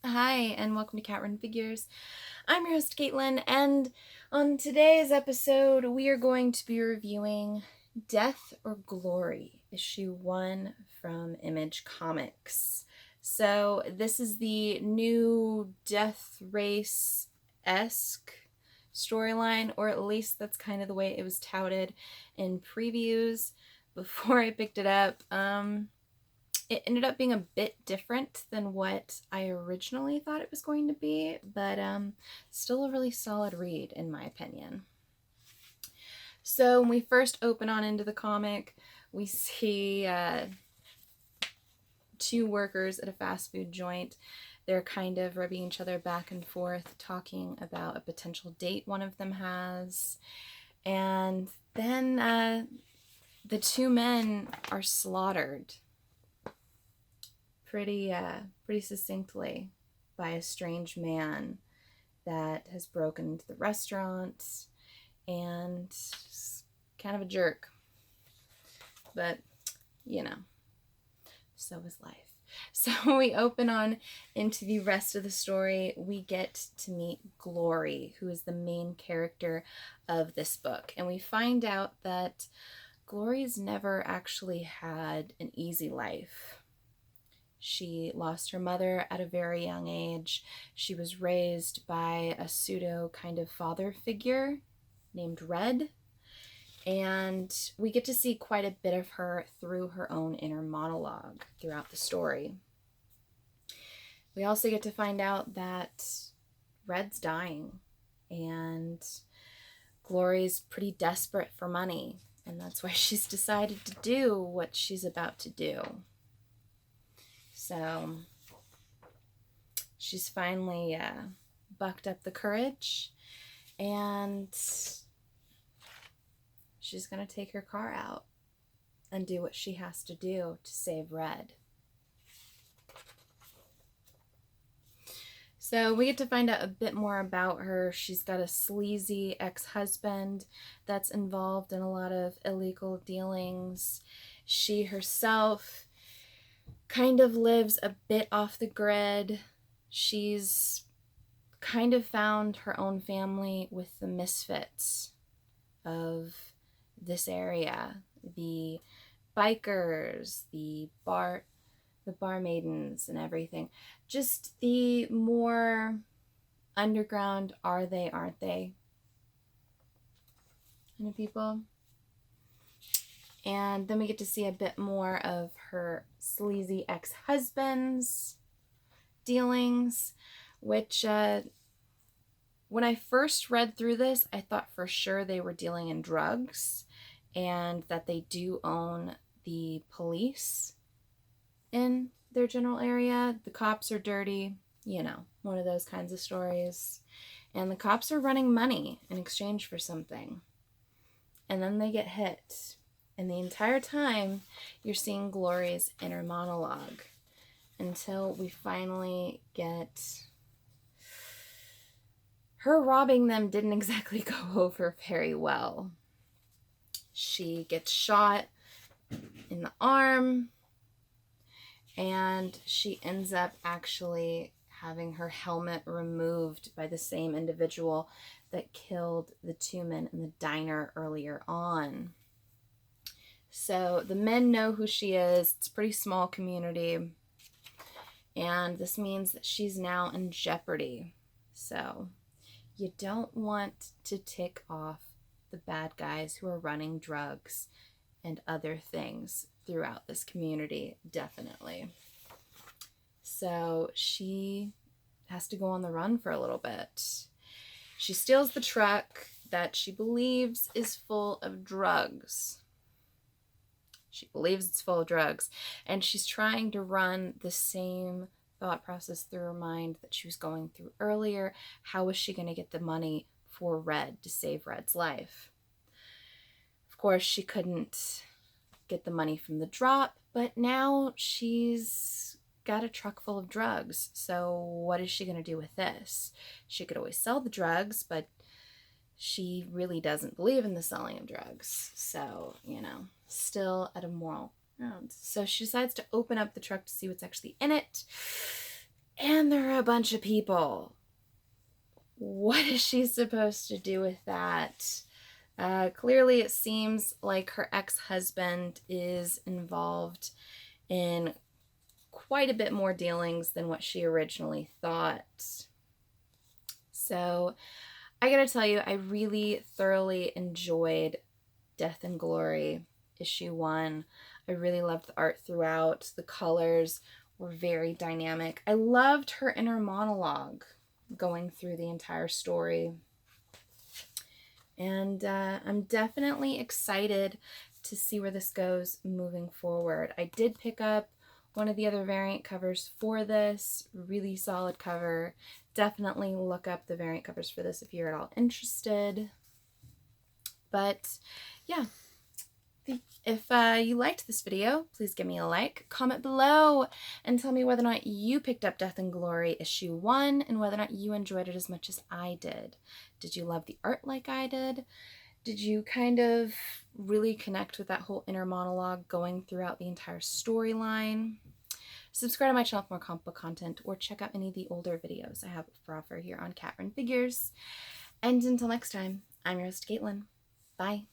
Hi, and welcome to Cat Run Figures. I'm your host, Caitlin, and on today's episode, we are going to be reviewing Death or Glory, issue 1 from Image Comics. So, this is the new Death Race-esque storyline, or at least that's kind of the way it was touted in previews before I picked it up. It ended up being a bit different than what I originally thought it was going to be, but still a really solid read in my opinion. So when we first open on into the comic, we see two workers at a fast food joint. They're kind of rubbing each other back and forth, talking about a potential date one of them has. And then the two men are slaughtered pretty succinctly by a strange man that has broken into the restaurant and is kind of a jerk. But, so is life. So when we open on into the rest of the story, we get to meet Glory, who is the main character of this book. And we find out that Glory's never actually had an easy life. She lost her mother at a very young age. She was raised by a pseudo kind of father figure named Red. And we get to see quite a bit of her through her own inner monologue throughout the story. We also get to find out that Red's dying and Glory's pretty desperate for money. And that's why she's decided to do what she's about to do. So she's finally bucked up the courage and she's going to take her car out and do what she has to do to save Red. So we get to find out a bit more about her. She's got a sleazy ex-husband that's involved in a lot of illegal dealings. She herself kind of lives a bit off the grid. She's kind of found her own family with the misfits of this area. The bikers, the barmaidens and everything. Just the more underground are they, aren't they kind of people. And then we get to see a bit more of her sleazy ex-husband's dealings, which when I first read through this, I thought for sure they were dealing in drugs and that they do own the police in their general area. The cops are dirty, one of those kinds of stories. And the cops are running money in exchange for something. And then they get hit. And the entire time, you're seeing Glory's inner monologue until we finally get her robbing them didn't exactly go over very well. She gets shot in the arm, and she ends up actually having her helmet removed by the same individual that killed the two men in the diner earlier on. So the men know who she is. It's a pretty small community. And this means that she's now in jeopardy. So you don't want to tick off the bad guys who are running drugs and other things throughout this community, definitely. So she has to go on the run for a little bit. She steals the truck that she believes is full of drugs. She believes it's full of drugs, and she's trying to run the same thought process through her mind that she was going through earlier. How was she going to get the money for Red to save Red's life? Of course, she couldn't get the money from the drop, but now she's got a truck full of drugs. So what is she going to do with this? She could always sell the drugs, but she really doesn't believe in the selling of drugs. So, still at a moral ground. So she decides to open up the truck to see what's actually in it. And there are a bunch of people. What is she supposed to do with that? Clearly, it seems like her ex-husband is involved in quite a bit more dealings than what she originally thought. So, I gotta tell you, I really thoroughly enjoyed Death and Glory issue 1. I really loved the art throughout. The colors were very dynamic. I loved her inner monologue going through the entire story. And I'm definitely excited to see where this goes moving forward. I did pick up one of the other variant covers for this. Really solid cover. Definitely look up the variant covers for this if you're at all interested. But yeah, if you liked this video, please give me a like, comment below, and tell me whether or not you picked up Death and Glory issue 1 and whether or not you enjoyed it as much as I did. Did you love the art like I did? Did you kind of really connect with that whole inner monologue going throughout the entire storyline? Subscribe to my channel for more comic book content, or check out any of the older videos I have for offer here on Cat Run Figures. And until next time, I'm your host, Caitlin. Bye.